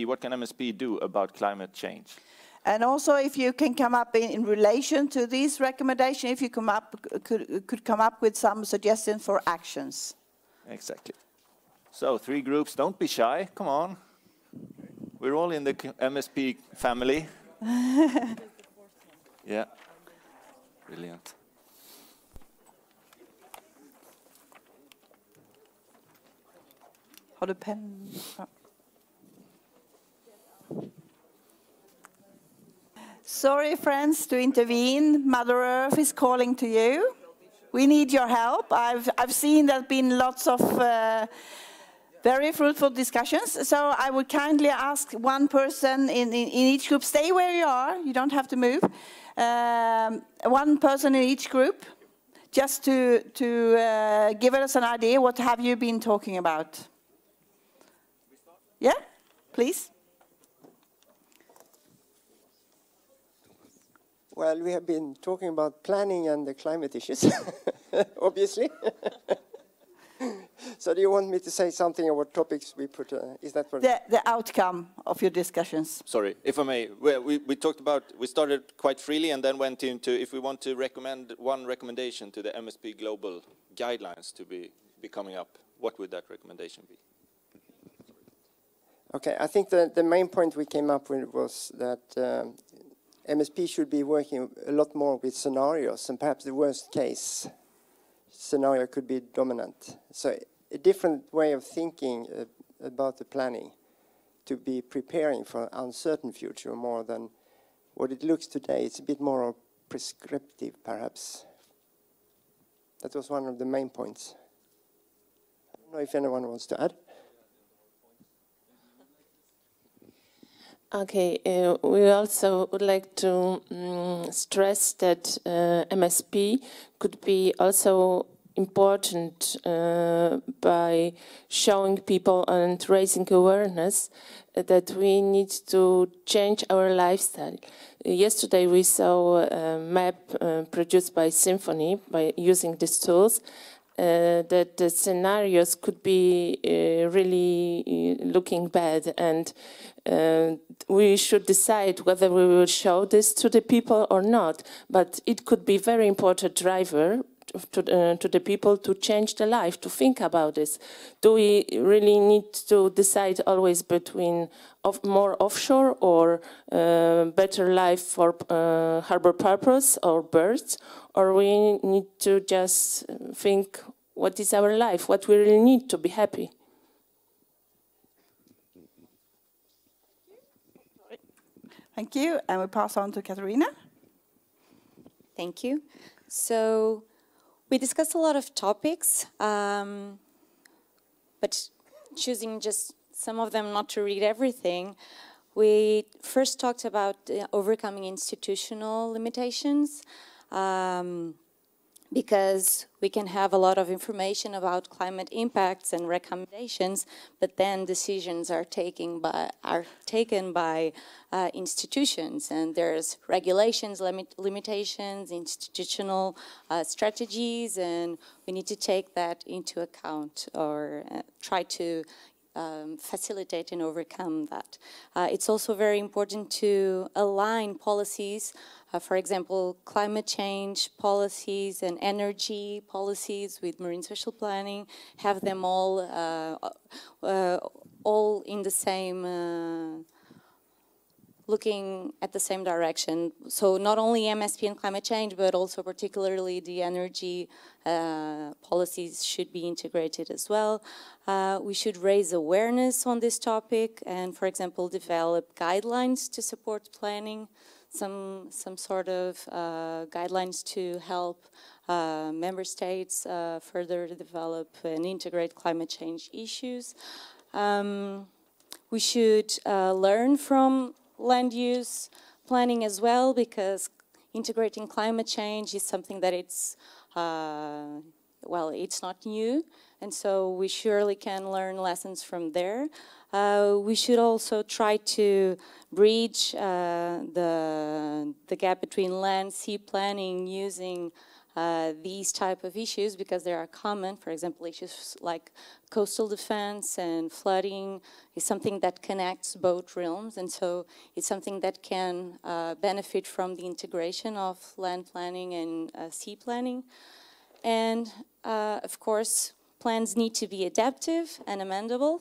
what can MSP do about climate change? And also, if you can come up in relation to these recommendations, if you could come up with some suggestions for actions. Exactly. So 3 groups, don't be shy, come on. We're all in the MSP family. Yeah, brilliant. Har du pen? Sorry, friends, to intervene. Mother Earth is calling to you. We need your help. I've seen there's been lots of very fruitful discussions. So I would kindly ask one person in each group, stay where you are. You don't have to move. One person in each group, just to give us an idea. What have you been talking about? Yeah, please. Well, we have been talking about planning and the climate issues, obviously. So do you want me to say something about topics we put, is that what? The outcome of your discussions. Sorry, if I may, we talked about, we started quite freely and then went into if we want to recommend one recommendation to the MSP global guidelines to be coming up, what would that recommendation be? Okay, I think the main point we came up with was that MSP should be working a lot more with scenarios, and perhaps the worst case scenario could be dominant. So a different way of thinking about the planning to be preparing for an uncertain future more than what it looks today. It's a bit more prescriptive, perhaps. That was one of the main points. I don't know if anyone wants to add. Okay, we also would like to stress that MSP could be also important by showing people and raising awareness that we need to change our lifestyle. Yesterday we saw a map produced by Symphony by using these tools, that the scenarios could be really looking bad, and we should decide whether we will show this to the people or not. But it could be very important driver to the people to change their life, to think about this. Do we really need to decide always between more offshore or better life for harbor purpose or birds, or we need to just think what is our life, what we really need to be happy? Thank you, and we pass on to Katarina. Thank you. So we discussed a lot of topics, but choosing just some of them, not to read everything. We first talked about overcoming institutional limitations, because we can have a lot of information about climate impacts and recommendations, but then decisions are taken by institutions, and there's regulations, limitations, institutional strategies, and we need to take that into account or try to facilitate and overcome that. It's also very important to align policies, for example, climate change policies and energy policies with marine spatial planning, have them all in the same, looking at the same direction. So not only MSP and climate change, but also particularly the energy policies should be integrated as well. We should raise awareness on this topic and, for example, develop guidelines to support planning, some sort of guidelines to help member states further develop and integrate climate change issues. We should learn from land use planning as well, because integrating climate change is something that it's not new, and so we surely can learn lessons from there. We should also try to bridge the gap between land-sea planning using these type of issues, because they are common. For example, issues like coastal defense and flooding is something that connects both realms, and so it's something that can benefit from the integration of land planning and sea planning. And of course, plans need to be adaptive and amendable.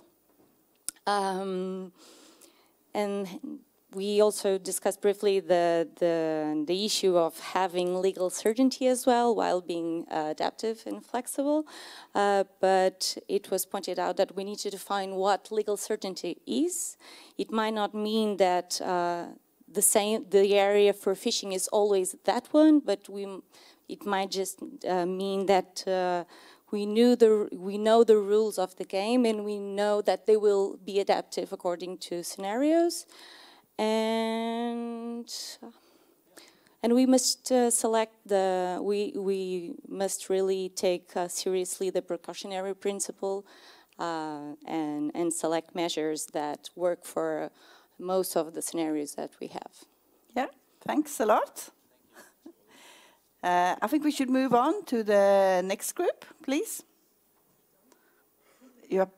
And we also discussed briefly the issue of having legal certainty as well while being adaptive and flexible. But it was pointed out that we need to define what legal certainty is. It might not mean that the area for fishing is always that one, but it might just mean that we know the rules of the game, and we know that they will be adaptive according to scenarios. And we must we must really take seriously the precautionary principle and select measures that work for most of the scenarios that we have. Yeah, thanks a lot. I think we should move on to the next group, please. Yep.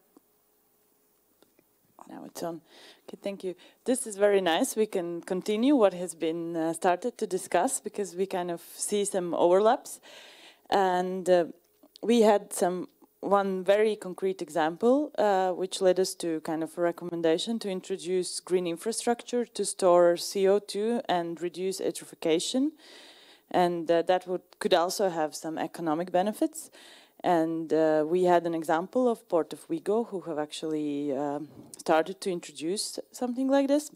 Now it's on. Okay, thank you. This is very nice. We can continue what has been started to discuss, because we kind of see some overlaps. And we had one very concrete example, which led us to kind of a recommendation to introduce green infrastructure to store CO2 and reduce eutrophication. And that could also have some economic benefits. And we had an example of Port of Vigo, who have actually started to introduce something like this.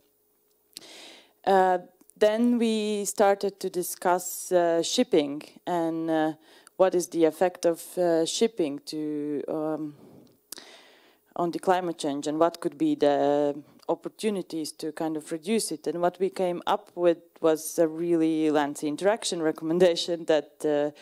Then we started to discuss shipping and what is the effect of shipping on the climate change, and what could be the opportunities to kind of reduce it. And what we came up with was a really land-sea interaction recommendation that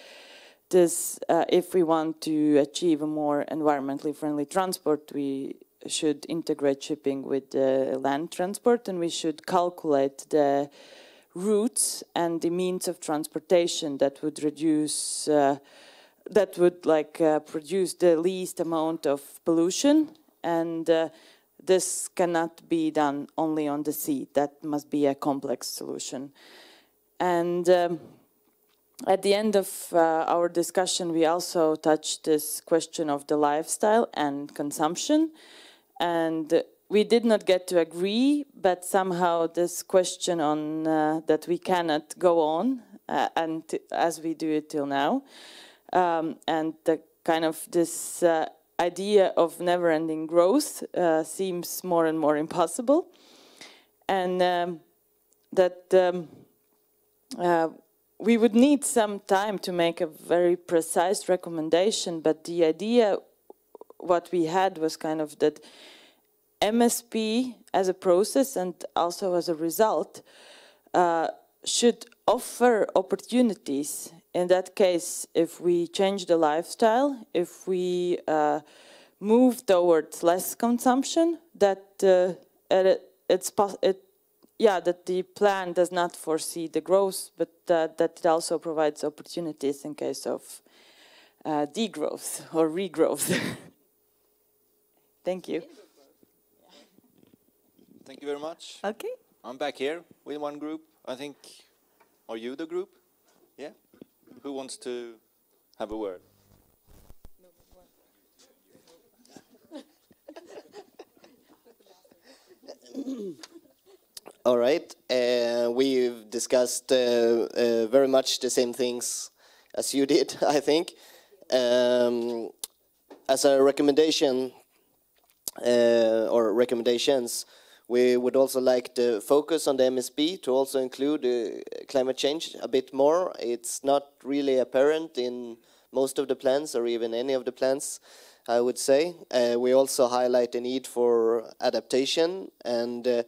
if we want to achieve a more environmentally friendly transport, we should integrate shipping with land transport, and we should calculate the routes and the means of transportation that would reduce that would like produce the least amount of pollution, and this cannot be done only on the sea. That must be a complex solution. And at the end of our discussion, we also touched this question of the lifestyle and consumption. And we did not get to agree, but somehow this question on that we cannot go on and as we do it till now, and the kind of this idea of never-ending growth seems more and more impossible, and that we would need some time to make a very precise recommendation, but the idea what we had was kind of that MSP as a process and also as a result should offer opportunities. In that case, if we change the lifestyle, if we move towards less consumption, that that the plan does not foresee the growth, but that it also provides opportunities in case of degrowth or regrowth. Thank you. Thank you very much. Okay. I'm back here with one group. I think, are you the group? Yeah? Who wants to have a word? All right. We've discussed very much the same things as you did, I think. As a recommendation, or recommendations, we would also like to focus on the MSP to also include climate change a bit more. It's not really apparent in most of the plans or even any of the plans, I would say. We also highlight the need for adaptation and a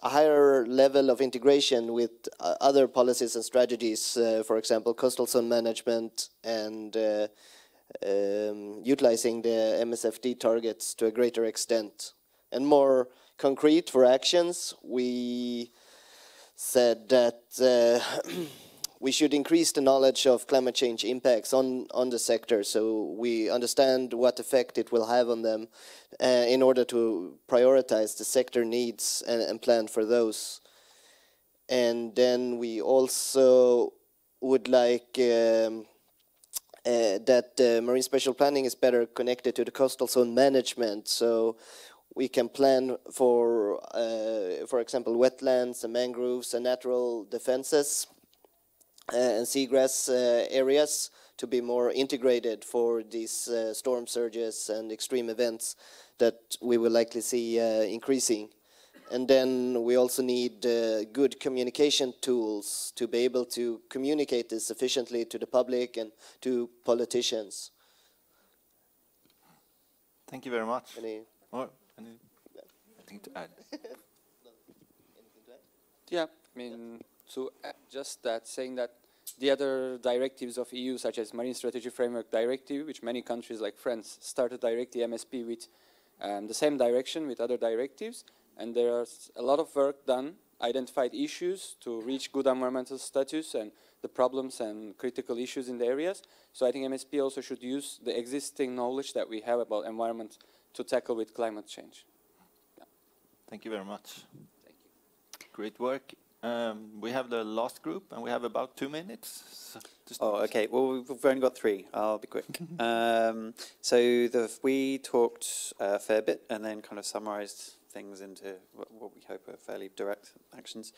higher level of integration with other policies and strategies, for example, coastal zone management and utilizing the MSFD targets to a greater extent. And more concrete for actions, we said that we should increase the knowledge of climate change impacts on the sector, so we understand what effect it will have on them in order to prioritize the sector needs and plan for those. And then we also would like that marine spatial planning is better connected to the coastal zone management, so we can plan for example, wetlands and mangroves and natural defenses and seagrass areas to be more integrated for these storm surges and extreme events that we will likely see increasing. And then we also need good communication tools to be able to communicate this efficiently to the public and to politicians. Thank you very much. Anything to add? Yeah, I mean, so just that, saying that the other directives of EU, such as Marine Strategy Framework Directive, which many countries like France started directly MSP with the same direction with other directives, and there's a lot of work done, identified issues to reach good environmental status and the problems and critical issues in the areas. So I think MSP also should use the existing knowledge that we have about environment to tackle with climate change. Yeah. Thank you very much. Thank you. Great work. We have the last group, and we have about 2 minutes. Oh, okay. Well, we've only got 3. I'll be quick. So we talked a fair bit and then kind of summarized things into what we hope are fairly direct actions.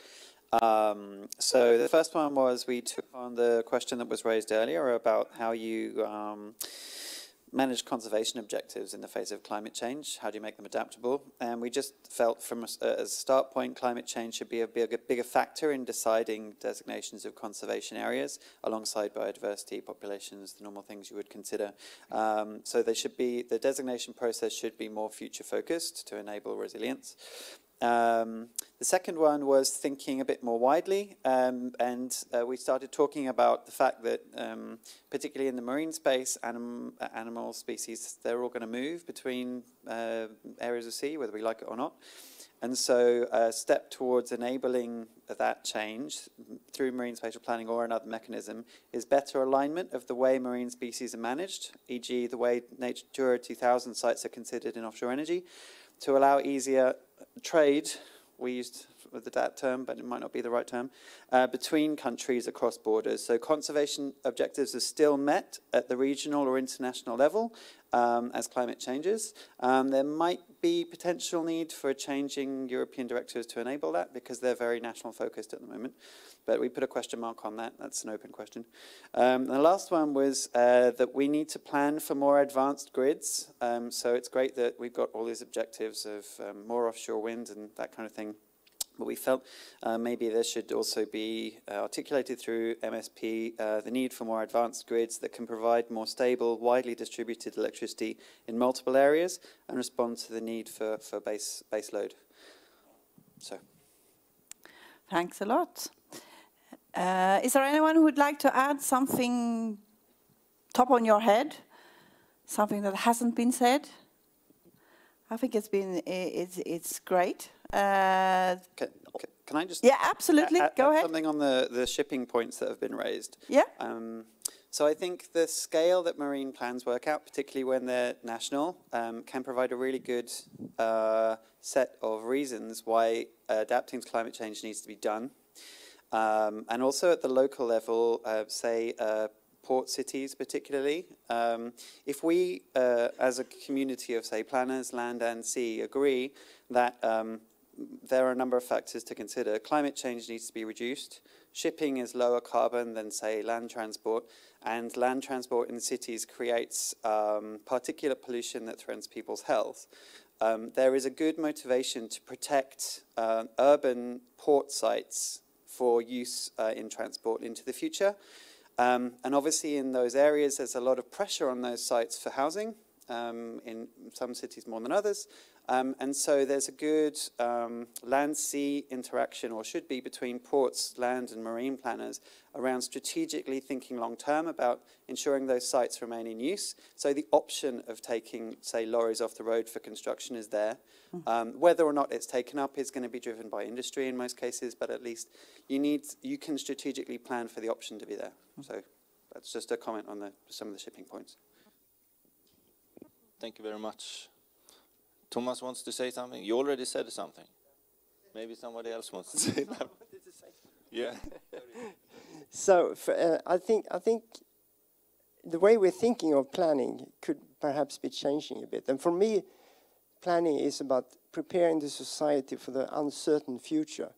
So the first one was we took on the question that was raised earlier about how you manage conservation objectives in the face of climate change. How do you make them adaptable? And we just felt from as a start point, climate change should be a bigger factor in deciding designations of conservation areas alongside biodiversity, populations, the normal things you would consider. So they should be, the designation process should be more future focused to enable resilience. The second one was thinking a bit more widely, and we started talking about the fact that, particularly in the marine space, animal species, they're all going to move between areas of sea, whether we like it or not. And so a step towards enabling that change through marine spatial planning or another mechanism is better alignment of the way marine species are managed, e.g. the way Natura 2000 sites are considered in offshore energy, to allow easier trade, we used that term, but it might not be the right term, between countries across borders. So conservation objectives are still met at the regional or international level as climate changes. There might be potential need for changing European directives to enable that because they're very national focused at the moment. But we put a question mark on that. That's an open question. The last one was that we need to plan for more advanced grids. So it's great that we've got all these objectives of more offshore wind and that kind of thing. But we felt maybe there should also be articulated through MSP the need for more advanced grids that can provide more stable, widely distributed electricity in multiple areas and respond to the need for base load. So, thanks a lot. Is there anyone who would like to add something top on your head? Something that hasn't been said? I think it's great. Can I just absolutely go ahead. Something on the shipping points that have been raised. Yeah. So I think the scale that marine plans work out, particularly when they're national, can provide a really good set of reasons why adapting to climate change needs to be done. And also at the local level, say port cities particularly, if we as a community of, say, planners, land and sea, agree that there are a number of factors to consider. Climate change needs to be reduced. Shipping is lower carbon than, say, land transport, and land transport in cities creates particulate pollution that threatens people's health. There is a good motivation to protect urban port sites for use in transport into the future. And obviously in those areas there's a lot of pressure on those sites for housing, in some cities more than others. And so there's a good land-sea interaction, or should be, between ports, land and marine planners around strategically thinking long-term about ensuring those sites remain in use. So the option of taking, say, lorries off the road for construction is there. Whether or not it's taken up is going to be driven by industry in most cases, but at least you can strategically plan for the option to be there. So that's just a comment on some of the shipping points. Thank you very much. Thomas wants to say something. You already said something. Maybe somebody else wants to say that. Yeah. So I think the way we're thinking of planning could perhaps be changing a bit. And for me, planning is about preparing the society for the uncertain future.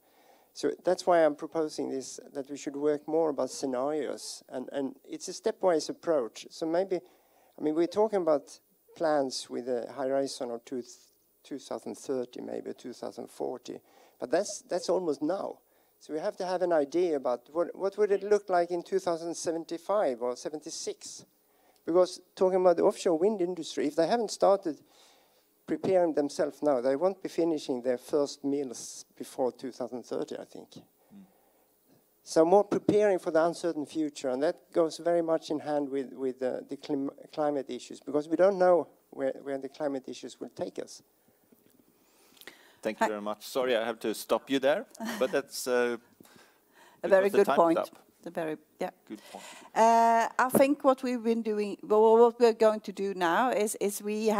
So that's why I'm proposing this, that we should work more about scenarios. And it's a stepwise approach. So maybe, I mean, we're talking about plans with a horizon of 2030, maybe 2040, but that's almost now. So we have to have an idea about what would it look like in 2075 or 76, because talking about the offshore wind industry, if they haven't started preparing themselves now, they won't be finishing their first meals before 2030, I think. So more preparing for the uncertain future, and that goes very much in hand with the climate issues, because we don't know where the climate issues will take us. Thank you very much. Sorry, I have to stop you there, but that's a very good point. A very good point. I think what we've been doing, what we're going to do now is we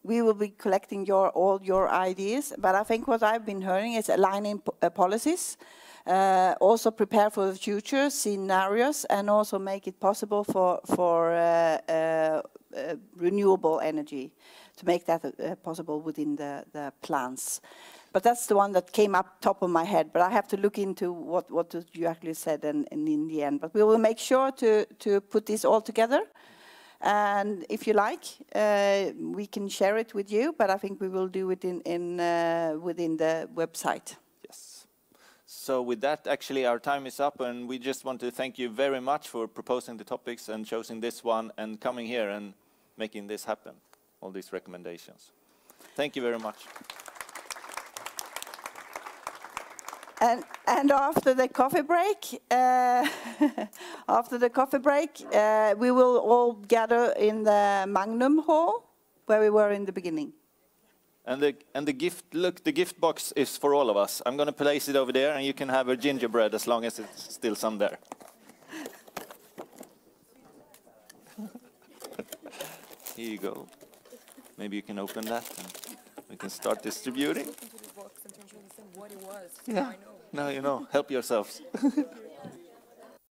will be collecting all your ideas. But I think what I've been hearing is aligning policies. Also prepare for the future scenarios, and also make it possible for renewable energy, to make that possible within the plans. But that's the one that came up top of my head. But I have to look into what you actually said and in the end. But we will make sure to put this all together. And if you like, we can share it with you. But I think we will do it within the website. So with that, actually, our time is up, and we just want to thank you very much for proposing the topics and choosing this one and coming here and making this happen, all these recommendations. Thank you very much. And after the coffee break, we will all gather in the Magnum Hall where we were in the beginning. And the gift, look, the gift box is for all of us. I'm going to place it over there, and you can have a gingerbread as long as it's still some there. Here you go. Maybe you can open that, and we can start distributing. Yeah, now you know. Help yourselves.